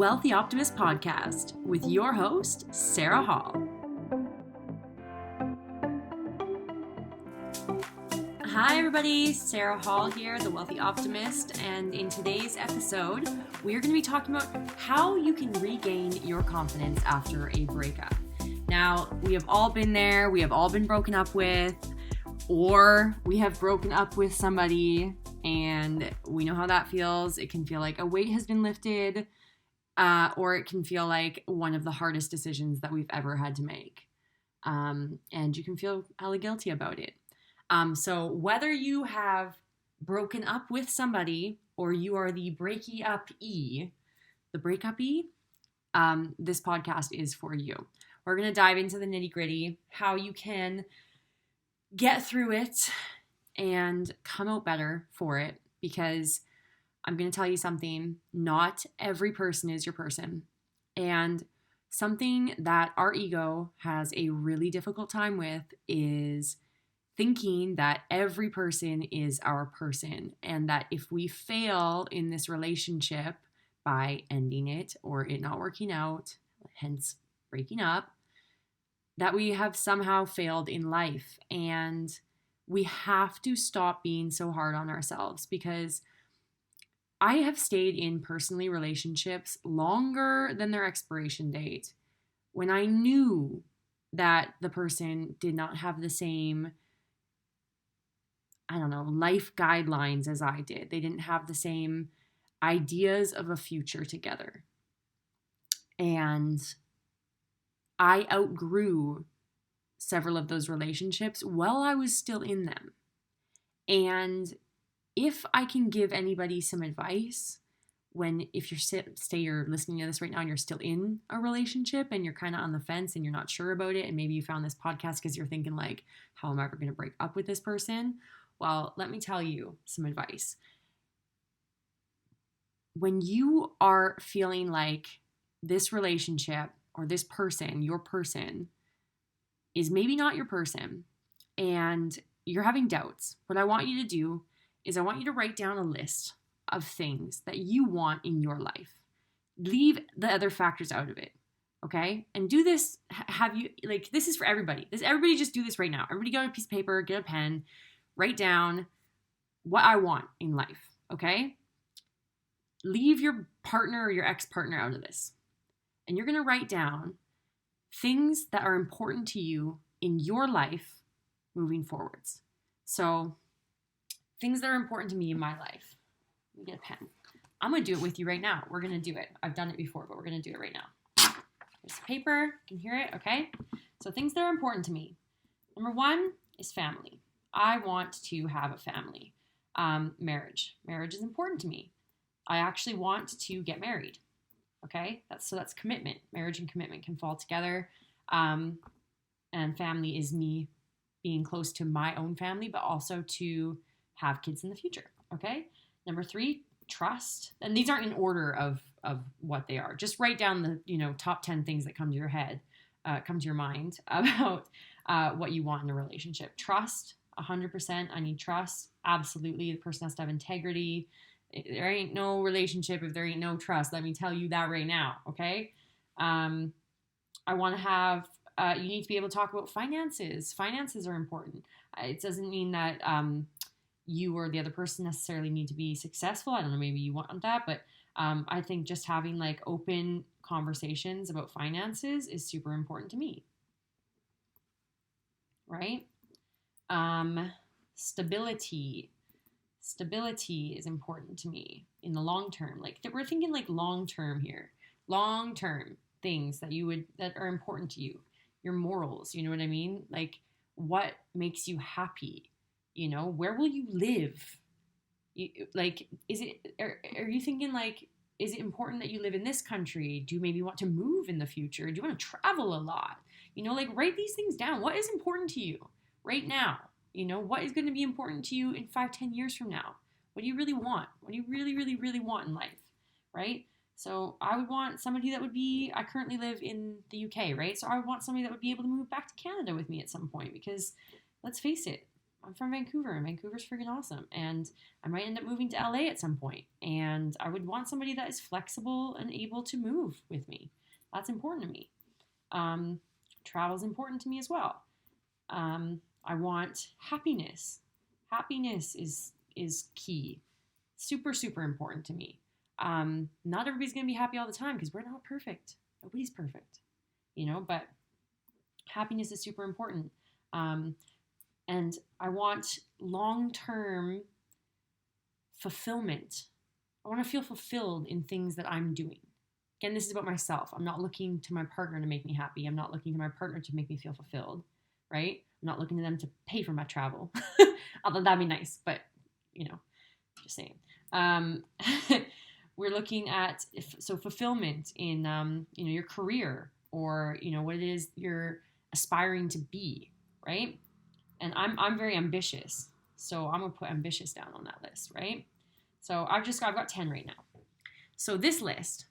Wealthy Optimist podcast with your host, Sarah Hall. Hi everybody, Sarah Hall here, the Wealthy Optimist, and in today's episode, we're going to be talking about how you can regain your confidence after a breakup. Now, we have all been there, we have all been broken up with, or we have broken up with somebody, and we know how that feels. It can feel like a weight has been lifted, or it can feel like one of the hardest decisions that we've ever had to make. And you can feel hella guilty about it. So whether you have broken up with somebody or you are the breakup-y, this podcast is for you. We're going to dive into the nitty-gritty, how you can get through it and come out better for it, because I'm going to tell you something, not every person is your person. And something that our ego has a really difficult time with is thinking that every person is our person, and that if we fail in this relationship by ending it or it not working out, hence breaking up, that we have somehow failed in life. And we have to stop being so hard on ourselves, because I have stayed in personally relationships longer than their expiration date when I knew that the person did not have the same, life guidelines as I did. They didn't have the same ideas of a future together. And I outgrew several of those relationships while I was still in them. And if I can give anybody some advice, if you're listening to this right now and you're still in a relationship and you're kind of on the fence and you're not sure about it, and maybe you found this podcast because you're thinking like, how am I ever going to break up with this person? Well, let me tell you some advice. When you are feeling like this relationship or this person, your person, is maybe not your person and you're having doubts, what I want you to do is I want you to write down a list of things that you want in your life. Leave the other factors out of it, okay? And do this, this is for everybody. Everybody just do this right now. Everybody get a piece of paper, get a pen, write down what I want in life, okay? Leave your partner or your ex-partner out of this. And you're going to write down things that are important to you in your life moving forwards. So, things that are important to me in my life. Let me get a pen. I'm going to do it with you right now. We're going to do it. I've done it before, but we're going to do it right now. Here's paper. You can hear it, okay? So, things that are important to me. Number one is family. I want to have a family. Marriage. Marriage is important to me. I actually want to get married. Okay? That's commitment. Marriage and commitment can fall together. And family is me being close to my own family, but also to have kids in the future. Okay? Number three, trust. And these aren't in order of what they are. Just write down the top 10 things that come to your head, come to your mind about what you want in a relationship. Trust. 100%. I need trust. Absolutely. The person has to have integrity. There ain't no relationship if there ain't no trust. Let me tell you that right now. Okay. I want to have, you need to be able to talk about finances. Finances are important. It doesn't mean that you or the other person necessarily need to be successful. I don't know, maybe you want that, but I think just having like open conversations about finances is super important to me. Right? Stability. Stability is important to me in the long term. Like we're thinking like long term here. Long term things that are important to you. Your morals, you know what I mean? Like what makes you happy? Where will you live? Are you thinking like, is it important that you live in this country? Do you maybe want to move in the future? Do you want to travel a lot? Write these things down. What is important to you right now? What is going to be important to you in 5-10 years from now? What do you really want? What do you really, really, really want in life? Right? So I would want somebody that I currently live in the UK, right? So I would want somebody that would be able to move back to Canada with me at some point, because let's face it, I'm from Vancouver, and Vancouver's freaking awesome. And I might end up moving to LA at some point. And I would want somebody that is flexible and able to move with me. That's important to me. Travel is important to me as well. I want happiness. Happiness is key. Super, super important to me. Not everybody's going to be happy all the time because we're not perfect. Nobody's perfect, but happiness is super important. And I want long-term fulfillment. I want to feel fulfilled in things that I'm doing. Again, this is about myself. I'm not looking to my partner to make me happy. I'm not looking to my partner to make me feel fulfilled, right? I'm not looking to them to pay for my travel. Although that'd be nice, but, just saying. We're looking at, fulfillment in, your career or, what it is you're aspiring to be, right? And I'm very ambitious. So I'm going to put ambitious down on that list, right? So I've got 10 right now. So this list,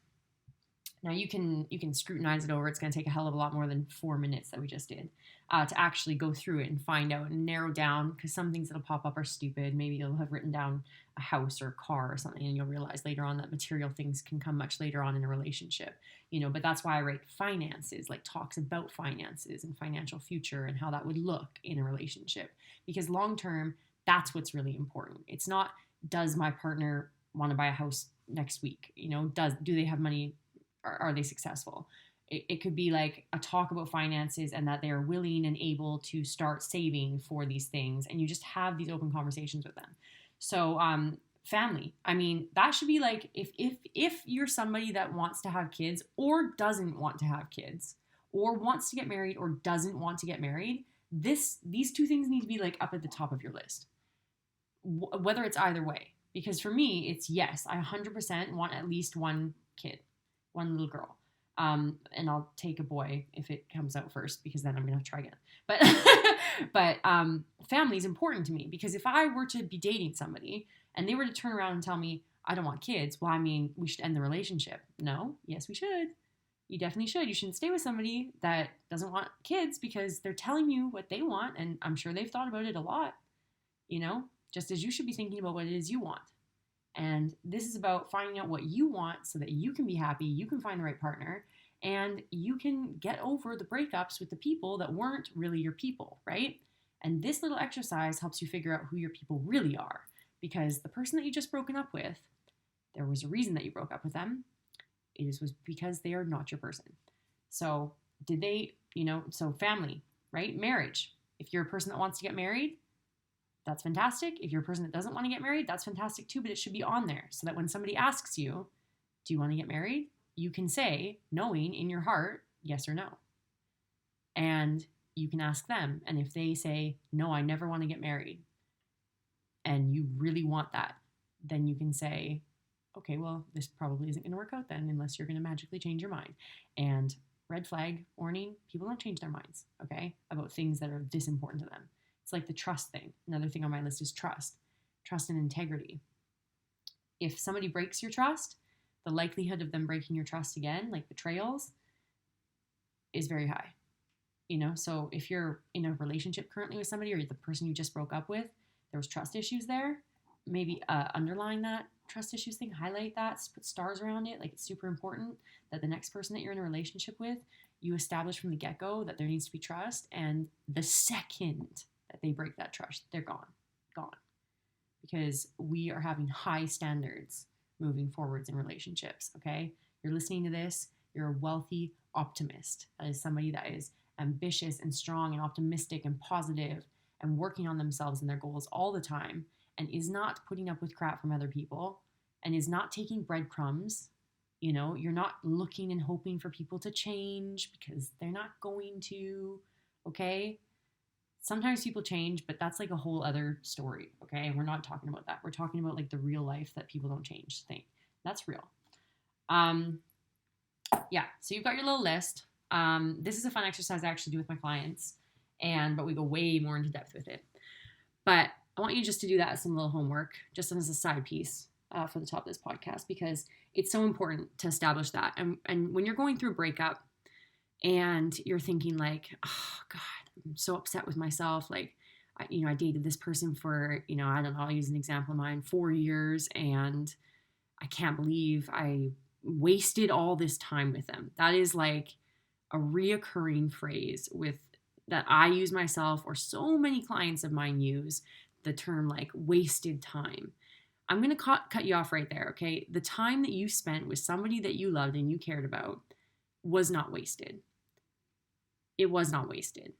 now you can scrutinize it over. It's going to take a hell of a lot more than 4 minutes that we just did to actually go through it and find out and narrow down, because some things that'll pop up are stupid. Maybe you'll have written down a house or a car or something, and you'll realize later on that material things can come much later on in a relationship, but that's why I write finances, like talks about finances and financial future and how that would look in a relationship, because long term, that's what's really important. It's not, does my partner want to buy a house next week? Do they have money? Are they successful? It could be like a talk about finances and that they're willing and able to start saving for these things. And you just have these open conversations with them. So family, that should be like, if you're somebody that wants to have kids or doesn't want to have kids or wants to get married or doesn't want to get married, these two things need to be like up at the top of your list, whether it's either way. Because for me, it's yes, I 100% want at least one kid, one little girl. And I'll take a boy if it comes out first, because then I'm going to try again. But family is important to me, because if I were to be dating somebody and they were to turn around and tell me, I don't want kids, well, we should end the relationship. No, yes, we should. You definitely should. You shouldn't stay with somebody that doesn't want kids because they're telling you what they want. And I'm sure they've thought about it a lot, just as you should be thinking about what it is you want. And this is about finding out what you want so that you can be happy, you can find the right partner, and you can get over the breakups with the people that weren't really your people, right? And this little exercise helps you figure out who your people really are, because the person that you just broken up with, there was a reason that you broke up with them. It was because they are not your person. So did they, so family, right? Marriage. If you're a person that wants to get married, that's fantastic. If you're a person that doesn't want to get married, that's fantastic too, but it should be on there so that when somebody asks you, do you want to get married? You can say, knowing in your heart, yes or no. And you can ask them. And if they say, no, I never want to get married, and you really want that, then you can say, okay, well, this probably isn't going to work out then unless you're going to magically change your mind. And red flag, warning, people don't change their minds, okay, about things that are this important to them. It's like the trust thing. Another thing on my list is trust and integrity. If somebody breaks your trust, the likelihood of them breaking your trust again, like betrayals, is very high. So if you're in a relationship currently with somebody, or the person you just broke up with, there was trust issues there, maybe underline that trust issues thing, highlight that, put stars around it. Like, it's super important that the next person that you're in a relationship with, you establish from the get-go that there needs to be trust. And the second that they break that trust, they're gone. Because we are having high standards moving forwards in relationships, okay? You're listening to this, you're a wealthy optimist. That is somebody that is ambitious and strong and optimistic and positive and working on themselves and their goals all the time, and is not putting up with crap from other people, and is not taking breadcrumbs. You're not looking and hoping for people to change, because they're not going to, okay? Sometimes people change, but that's like a whole other story, okay? And we're not talking about that. We're talking about like the real life that people don't change thing. That's real. Yeah, so you've got your little list. This is a fun exercise I actually do with my clients, but we go way more into depth with it. But I want you just to do that as some little homework, just as a side piece for the top of this podcast, because it's so important to establish that. And when you're going through a breakup and you're thinking like, oh God, I'm so upset with myself. Like, I dated this person for, I don't know, I'll use an example of mine, 4 years, and I can't believe I wasted all this time with them. That is like a reoccurring phrase with that I use myself, or so many clients of mine use the term like wasted time. I'm going to cut you off right there, okay? The time that you spent with somebody that you loved and you cared about was not wasted. It was not wasted.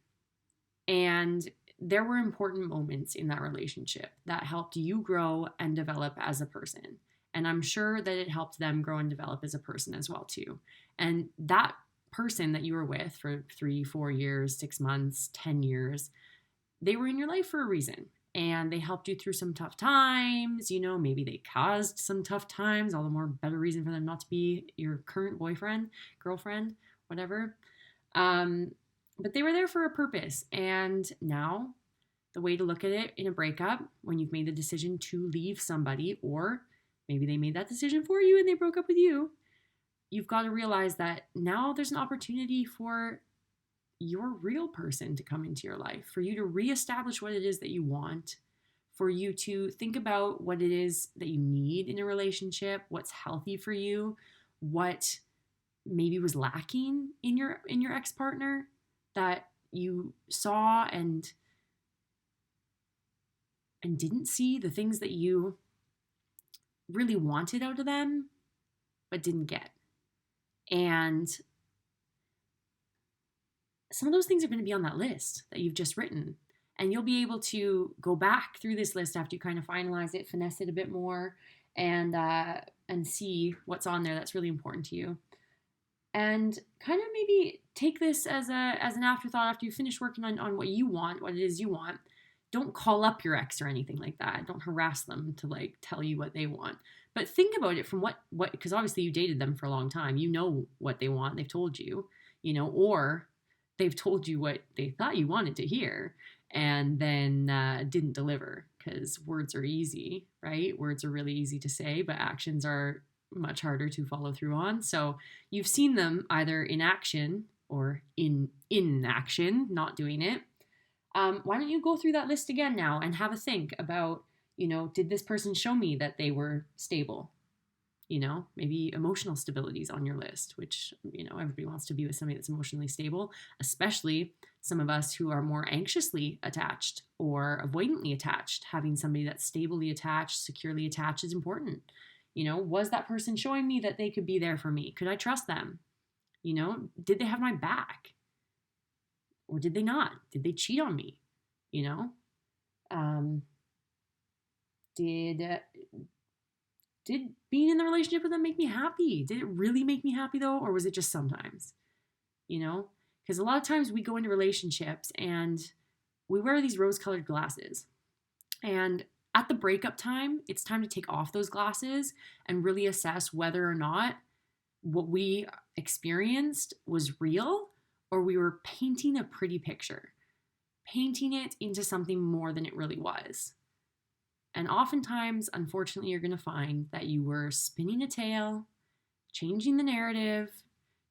And there were important moments in that relationship that helped you grow and develop as a person. And I'm sure that it helped them grow and develop as a person as well, too. And that person that you were with for 3, 4 years, 6 months, 10 years, they were in your life for a reason. And they helped you through some tough times. Maybe they caused some tough times, all the more better reason for them not to be your current boyfriend, girlfriend, whatever. But they were there for a purpose. And now the way to look at it in a breakup, when you've made the decision to leave somebody, or maybe they made that decision for you and they broke up with you, you've got to realize that now there's an opportunity for your real person to come into your life, for you to reestablish what it is that you want, for you to think about what it is that you need in a relationship, what's healthy for you, what maybe was lacking in your ex-partner that you saw and didn't see, the things that you really wanted out of them but didn't get. And some of those things are going to be on that list that you've just written. And you'll be able to go back through this list after you kind of finalize it, finesse it a bit more, and see what's on there that's really important to you. And kind of maybe take this as an afterthought after you finish working on what you want, what it is you want. Don't call up your ex or anything like that. Don't harass them to like tell you what they want. But think about it from what because obviously you dated them for a long time. You know what they want. They've told you, or they've told you what they thought you wanted to hear and then didn't deliver, because words are easy, right? Words are really easy to say, but actions are much harder to follow through on. So you've seen them either in action or in inaction, not doing it. Why don't you go through that list again now and have a think about, did this person show me that they were stable? Maybe emotional stability is on your list, which, everybody wants to be with somebody that's emotionally stable, especially some of us who are more anxiously attached or avoidantly attached. Having somebody that's stably attached, securely attached is important. Was that person showing me that they could be there for me? Could I trust them? Did they have my back? Or did they not? Did they cheat on me? Did being in the relationship with them make me happy? Did it really make me happy though? Or was it just sometimes? Because a lot of times we go into relationships and we wear these rose-colored glasses. And at the breakup time, it's time to take off those glasses and really assess whether or not what we experienced was real, or we were painting a pretty picture, painting it into something more than it really was. And oftentimes, unfortunately, you're going to find that you were spinning a tale, changing the narrative,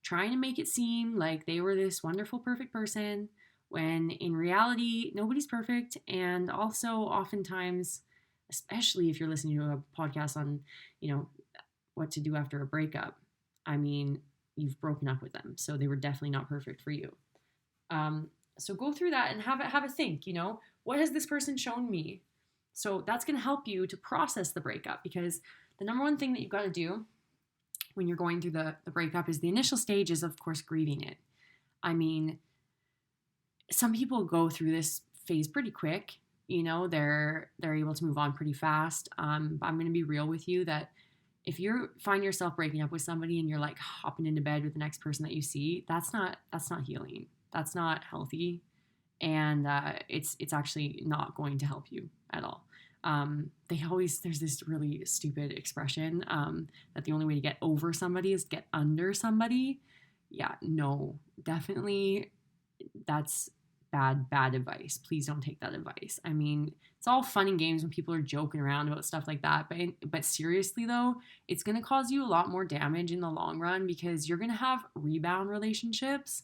trying to make it seem like they were this wonderful, perfect person, when in reality, nobody's perfect. And also, oftentimes, especially if you're listening to a podcast on, what to do after a breakup, you've broken up with them. So they were definitely not perfect for you. So go through that and have a think, what has this person shown me? So that's going to help you to process the breakup, because the number one thing that you've got to do when you're going through the breakup is the initial stage is, of course, grieving it. Some people go through this phase pretty quick. They're able to move on pretty fast. But I'm going to be real with you that if you find yourself breaking up with somebody and you're like hopping into bed with the next person that you see, that's not healing. That's not healthy. And it's actually not going to help you at all. There's this really stupid expression that the only way to get over somebody is to get under somebody. Yeah, no, definitely that's bad advice. Please don't take that advice. It's all fun and games when people are joking around about stuff like that. But seriously though, it's going to cause you a lot more damage in the long run, because you're going to have rebound relationships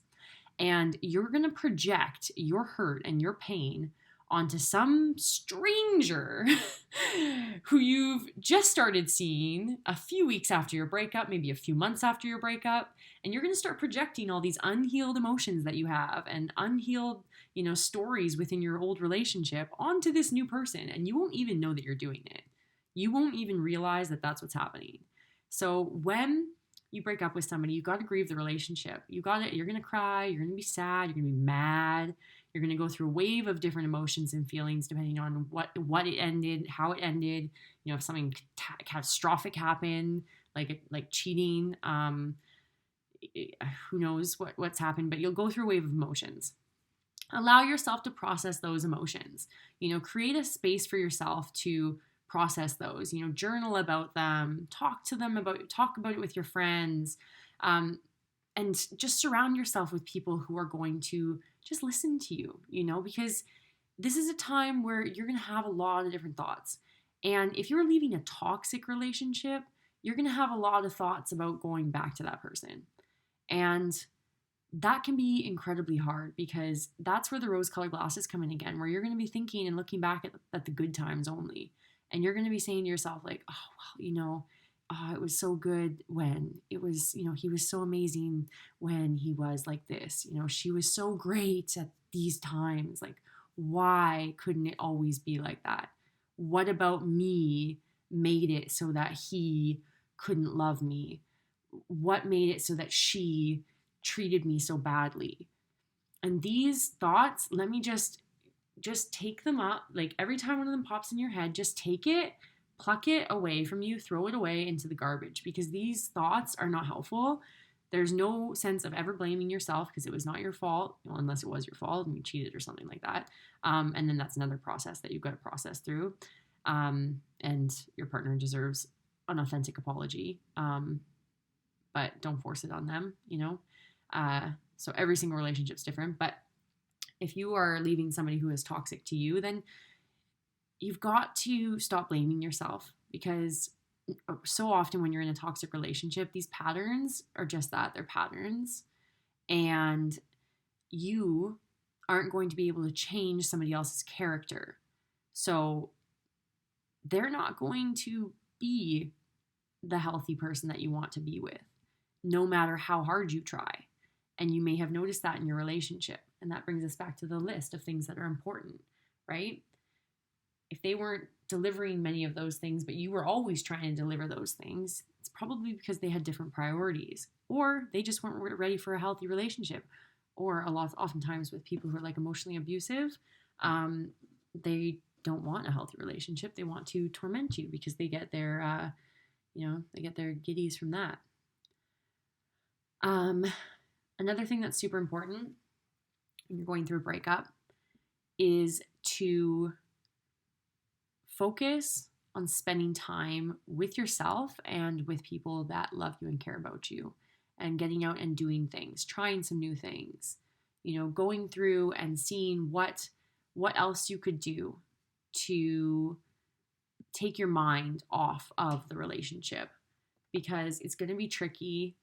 and you're going to project your hurt and your pain onto some stranger who you've just started seeing a few weeks after your breakup, maybe a few months after your breakup, and you're going to start projecting all these unhealed emotions that you have and unhealed, stories within your old relationship onto this new person, and you won't even know that you're doing it. You won't even realize that that's what's happening. So when you break up with somebody, you got to grieve the relationship. You're going to cry, you're going to be sad, you're going to be mad. You're going to go through a wave of different emotions and feelings depending on what it ended, how it ended. If something catastrophic happened, like cheating, who knows what's happened, but you'll go through a wave of emotions. Allow yourself to process those emotions. Create a space for yourself to process those. Journal about them, talk about it with your friends, and just surround yourself with people who are going to just listen to you, because this is a time where you're going to have a lot of different thoughts. And if you're leaving a toxic relationship, you're going to have a lot of thoughts about going back to that person. And that can be incredibly hard because that's where the rose-colored glasses come in again, where you're going to be thinking and looking back at the good times only. And you're going to be saying to yourself, like, oh, well, it was so good when it was, he was so amazing when he was like this. She was so great at these times. Like, why couldn't it always be like that? What about me made it so that he couldn't love me? What made it so that she treated me so badly? And these thoughts, let me just take them up. Like, every time one of them pops in your head, just take it, pluck it away from you, throw it away into the garbage, because these thoughts are not helpful. There's no sense of ever blaming yourself because it was not your fault, unless it was your fault and you cheated or something like that. And then that's another process that you've got to process through. And your partner deserves an authentic apology, but don't force it on them, So every single relationship's different. But if you are leaving somebody who is toxic to you, then you've got to stop blaming yourself, because so often when you're in a toxic relationship, these patterns are just that, they're patterns, and you aren't going to be able to change somebody else's character. So they're not going to be the healthy person that you want to be with, no matter how hard you try. And you may have noticed that in your relationship. And that brings us back to the list of things that are important, right? If they weren't delivering many of those things, but you were always trying to deliver those things, it's probably because they had different priorities, or they just weren't ready for a healthy relationship. Or oftentimes with people who are like emotionally abusive, they don't want a healthy relationship. They want to torment you because they get their, they get their giddies from that. Another thing that's super important when you're going through a breakup is to focus on spending time with yourself and with people that love you and care about you, and getting out and doing things, trying some new things, going through and seeing what else you could do to take your mind off of the relationship, because it's going to be tricky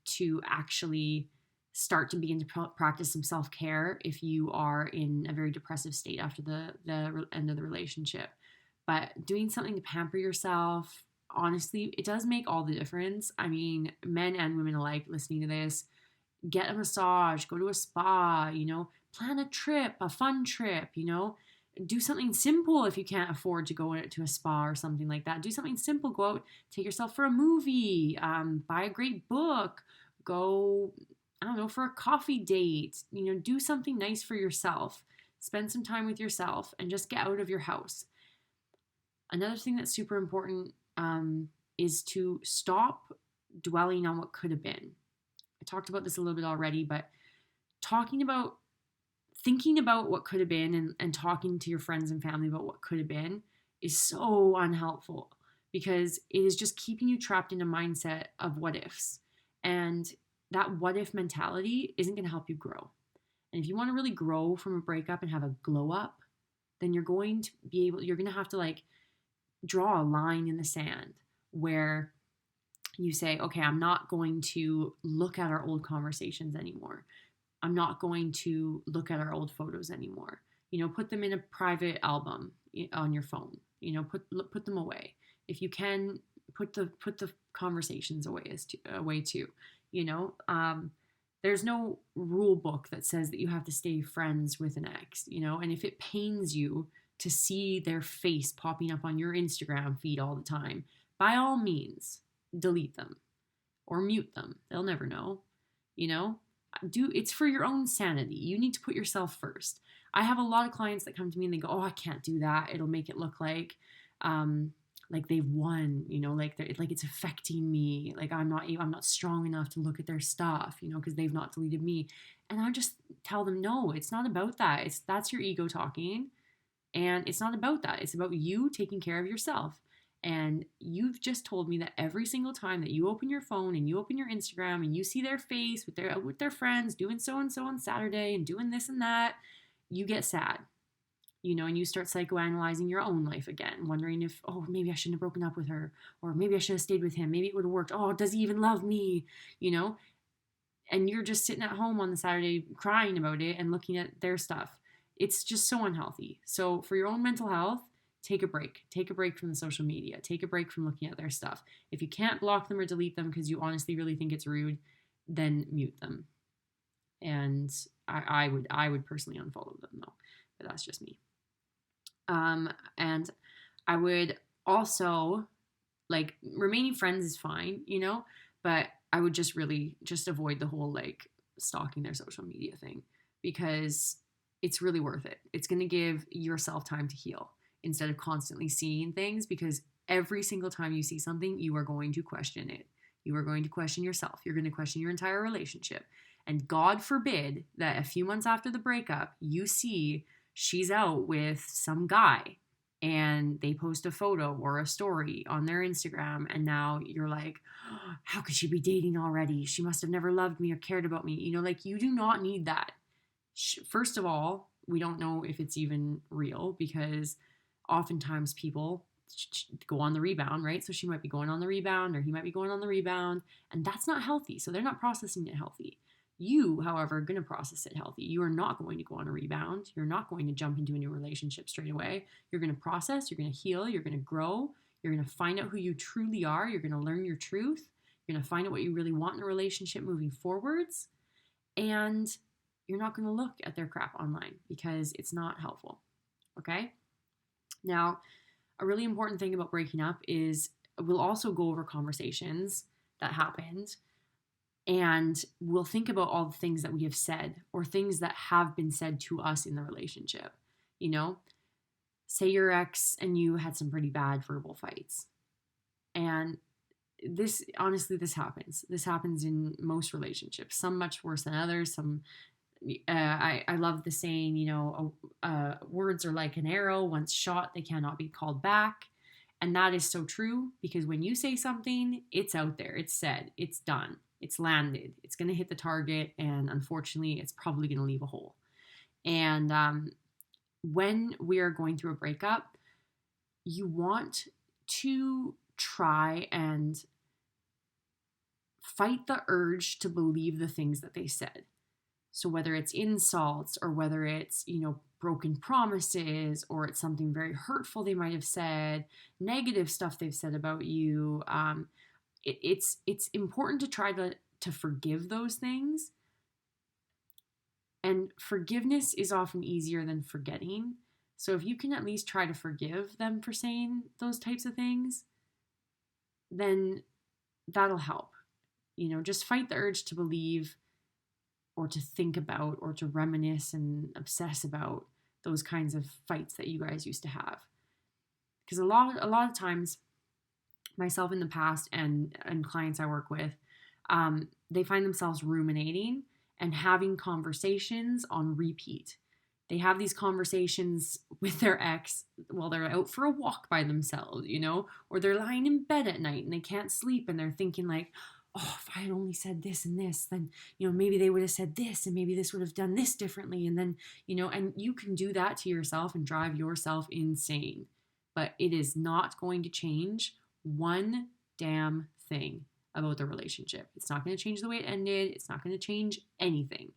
to actually start to begin to practice some self-care if you are in a very depressive state after the end of the relationship. But doing something to pamper yourself, honestly, it does make all the difference. I mean, men and women alike listening to this, get a massage, go to a spa, plan a trip, a fun trip, do something simple if you can't afford to go to a spa or something like that. Do something simple. Go out, take yourself for a movie, buy a great book, go, I don't know, for a coffee date, do something nice for yourself. Spend some time with yourself and just get out of your house. Another thing that's super important is to stop dwelling on what could have been. I talked about this a little bit already, but thinking about what could have been and talking to your friends and family about what could have been is so unhelpful, because it is just keeping you trapped in a mindset of what ifs. And that what if mentality isn't going to help you grow. And if you want to really grow from a breakup and have a glow up, then you're going to have to draw a line in the sand where you say, okay, I'm not going to look at our old conversations anymore. I'm not going to look at our old photos anymore. Put them in a private album on your phone. Put them away. If you can, put the conversations away too. You know, there's no rule book that says that you have to stay friends with an ex. And if it pains you to see their face popping up on your Instagram feed all the time, by all means, delete them or mute them. They'll never know. It's for your own sanity. You need to put yourself first. I have a lot of clients that come to me and they go, "Oh, I can't do that. It'll make it look like they've won, like it's affecting me. Like I'm not strong enough to look at their stuff, because they've not deleted me." And I just tell them, no, it's not about that. That's your ego talking, and it's not about that. It's about you taking care of yourself. And you've just told me that every single time that you open your phone and you open your Instagram and you see their face with their friends doing so and so on Saturday and doing this and that, you get sad. And you start psychoanalyzing your own life again, wondering if, oh, maybe I shouldn't have broken up with her, or maybe I should have stayed with him. Maybe it would have worked. Oh, does he even love me? And you're just sitting at home on the Saturday crying about it and looking at their stuff. It's just so unhealthy. So for your own mental health, take a break. Take a break from the social media. Take a break from looking at their stuff. If you can't block them or delete them because you honestly really think it's rude, then mute them. And I would personally unfollow them though, but that's just me. And I would also, like, remaining friends is fine, but I would just avoid the whole like stalking their social media thing, because it's really worth it. It's going to give yourself time to heal instead of constantly seeing things, because every single time you see something, you are going to question it. You are going to question yourself. You're going to question your entire relationship. And God forbid that a few months after the breakup, you see she's out with some guy and they post a photo or a story on their Instagram, and now you're like, oh, how could she be dating already? She must have never loved me or cared about me. You do not need that. First of all, we don't know if it's even real, because oftentimes people go on the rebound, right? So she might be going on the rebound, or he might be going on the rebound, and that's not healthy. So they're not processing it healthy. You, however, are going to process it healthy. You are not going to go on a rebound. You're not going to jump into a new relationship straight away. You're going to process, you're going to heal, you're going to grow, you're going to find out who you truly are, you're going to learn your truth, you're going to find out what you really want in a relationship moving forwards, and you're not going to look at their crap online because it's not helpful, okay? Now, a really important thing about breaking up is we'll also go over conversations that happened, and we'll think about all the things that we have said or things that have been said to us in the relationship. Say your ex and you had some pretty bad verbal fights. And this happens. This happens in most relationships, some much worse than others. Some, I love the saying, words are like an arrow. Once shot, they cannot be called back. And that is so true, because when you say something, it's out there, it's said, it's done. It's landed. It's going to hit the target, and unfortunately, it's probably going to leave a hole. And when we are going through a breakup, you want to try and fight the urge to believe the things that they said. So whether it's insults, or whether it's, broken promises, or it's something very hurtful they might have said, negative stuff they've said about you, it's important to try to forgive those things. And forgiveness is often easier than forgetting. So if you can at least try to forgive them for saying those types of things, then that'll help. Just fight the urge to believe, or to think about, or to reminisce and obsess about those kinds of fights that you guys used to have. Because a lot of times, myself in the past and clients I work with, they find themselves ruminating and having conversations on repeat. They have these conversations with their ex while they're out for a walk by themselves, or they're lying in bed at night and they can't sleep, and they're thinking like, oh, if I had only said this and this, then, maybe they would have said this, and maybe this would have done this differently. And then, and you can do that to yourself and drive yourself insane. But it is not going to change one damn thing about the relationship. It's not going to change the way it ended. It's not going to change anything.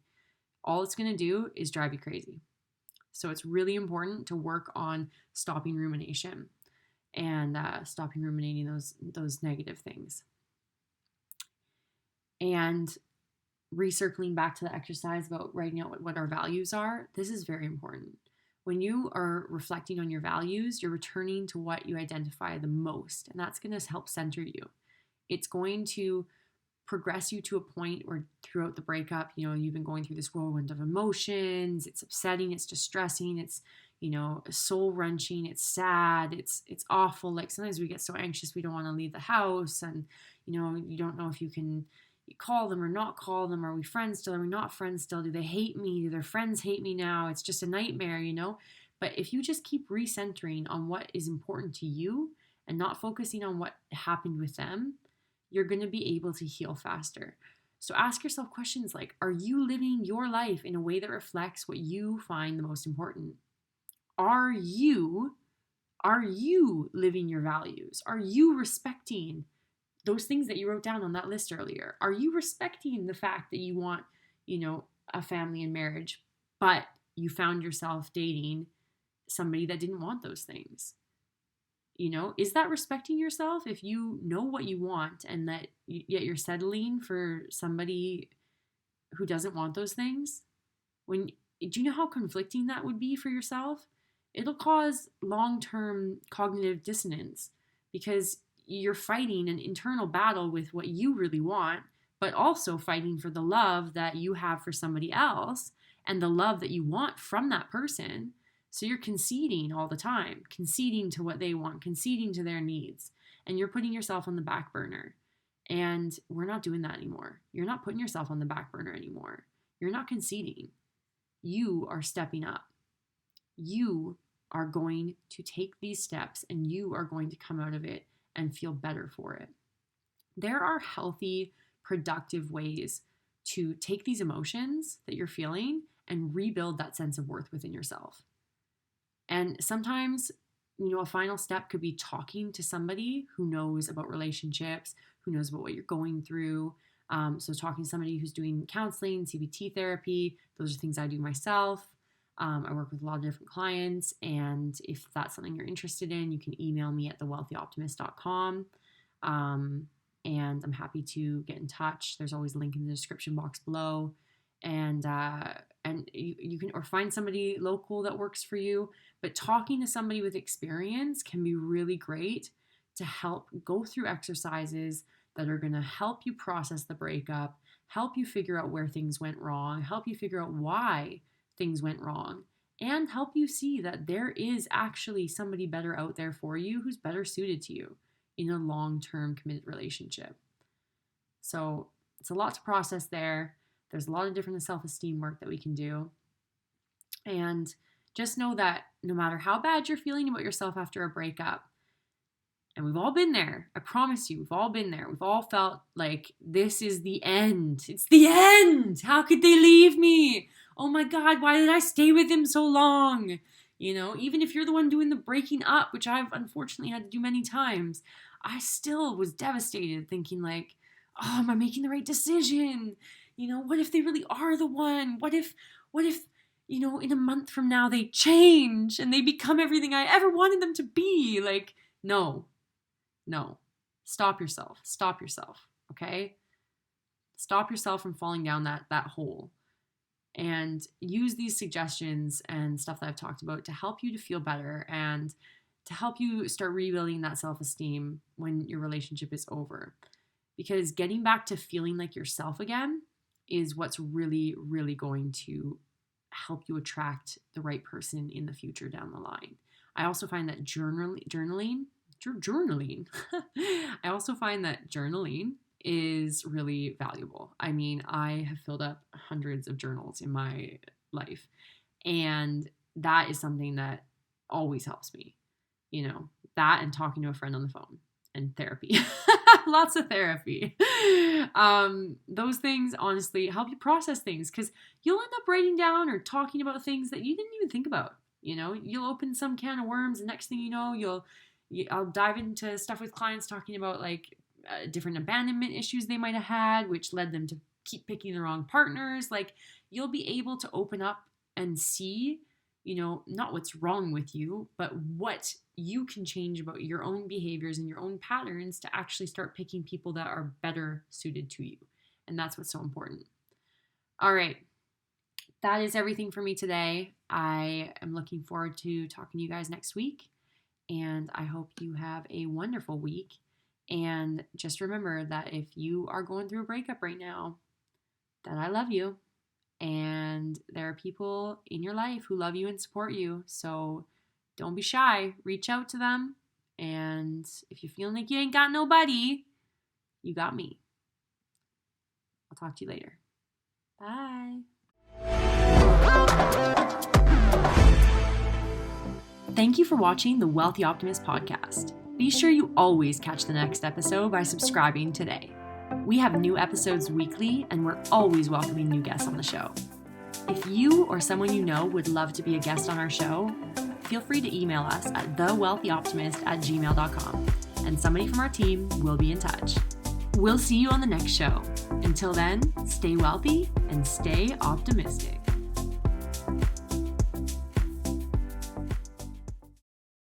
All it's going to do is drive you crazy. So it's really important to work on stopping rumination and stopping ruminating those negative things. And recircling back to the exercise about writing out what our values are, this is very important. When you are reflecting on your values, you're returning to what you identify the most, and that's going to help center you. It's going to progress you to a point where throughout the breakup, you've been going through this whirlwind of emotions. It's upsetting, it's distressing, it's, soul wrenching, it's sad, it's awful. Like sometimes we get so anxious we don't want to leave the house, and you don't know if you can call them or not call them. Are we friends still? Are we not friends still? Do they hate me? Do their friends hate me now? It's just a nightmare, But if you just keep recentering on what is important to you and not focusing on what happened with them, you're going to be able to heal faster. So ask yourself questions like, are you living your life in a way that reflects what you find the most important? Are you living your values? Are you respecting those things that you wrote down on that list earlier? Are you respecting the fact that you want, a family and marriage, but you found yourself dating somebody that didn't want those things? Is that respecting yourself if you know what you want and that yet you're settling for somebody who doesn't want those things? Do you know how conflicting that would be for yourself? It'll cause long-term cognitive dissonance because you're fighting an internal battle with what you really want, but also fighting for the love that you have for somebody else and the love that you want from that person. So you're conceding all the time, conceding to what they want, conceding to their needs, and you're putting yourself on the back burner. And we're not doing that anymore. You're not putting yourself on the back burner anymore. You're not conceding. You are stepping up. You are going to take these steps and you are going to come out of it and feel better for it. There are healthy, productive ways to take these emotions that you're feeling and rebuild that sense of worth within yourself. And sometimes, a final step could be talking to somebody who knows about relationships, who knows about what you're going through. So talking to somebody who's doing counseling, CBT therapy, those are things I do myself. I work with a lot of different clients, and if that's something you're interested in, you can email me at thewealthyoptimist.com. And I'm happy to get in touch. There's always a link in the description box below. And you can, or find somebody local that works for you. But talking to somebody with experience can be really great to help go through exercises that are going to help you process the breakup, help you figure out where things went wrong, help you figure out why things went wrong, and help you see that there is actually somebody better out there for you who's better suited to you in a long-term committed relationship. So it's a lot to process there. There's a lot of different self-esteem work that we can do. And just know that no matter how bad you're feeling about yourself after a breakup, and we've all been there, I promise you, we've all been there. We've all felt like this is the end. It's the end. How could they leave me? Oh my God, why did I stay with him so long? Even if you're the one doing the breaking up, which I've unfortunately had to do many times, I still was devastated thinking like, oh, am I making the right decision? What if they really are the one? What if, in a month from now they change and they become everything I ever wanted them to be? Like, no. Stop yourself, okay? Stop yourself from falling down that hole. And use these suggestions and stuff that I've talked about to help you to feel better and to help you start rebuilding that self-esteem when your relationship is over. Because getting back to feeling like yourself again is what's really, really going to help you attract the right person in the future down the line. I also find that journaling. I also find that journaling is really valuable. I mean, I have filled up hundreds of journals in my life, and that is something that always helps me. That and talking to a friend on the phone and therapy. Lots of therapy. Those things honestly help you process things because you'll end up writing down or talking about things that you didn't even think about. You'll open some can of worms, and next thing you know, I'll dive into stuff with clients talking about like different abandonment issues they might have had, which led them to keep picking the wrong partners. Like, you'll be able to open up and see not what's wrong with you, but what you can change about your own behaviors and your own patterns to actually start picking people that are better suited to you. And that's what's so important. All right. That is everything for me today. I am looking forward to talking to you guys next week. And I hope you have a wonderful week. And just remember that if you are going through a breakup right now, that I love you. And there are people in your life who love you and support you. So don't be shy. Reach out to them. And if you're feeling like you ain't got nobody, you got me. I'll talk to you later. Bye. Thank you for watching the Wealthy Optimist podcast. Be sure you always catch the next episode by subscribing today. We have new episodes weekly, and we're always welcoming new guests on the show. If you or someone you know would love to be a guest on our show, feel free to email us at thewealthyoptimist@gmail.com, and somebody from our team will be in touch. We'll see you on the next show. Until then, stay wealthy and stay optimistic.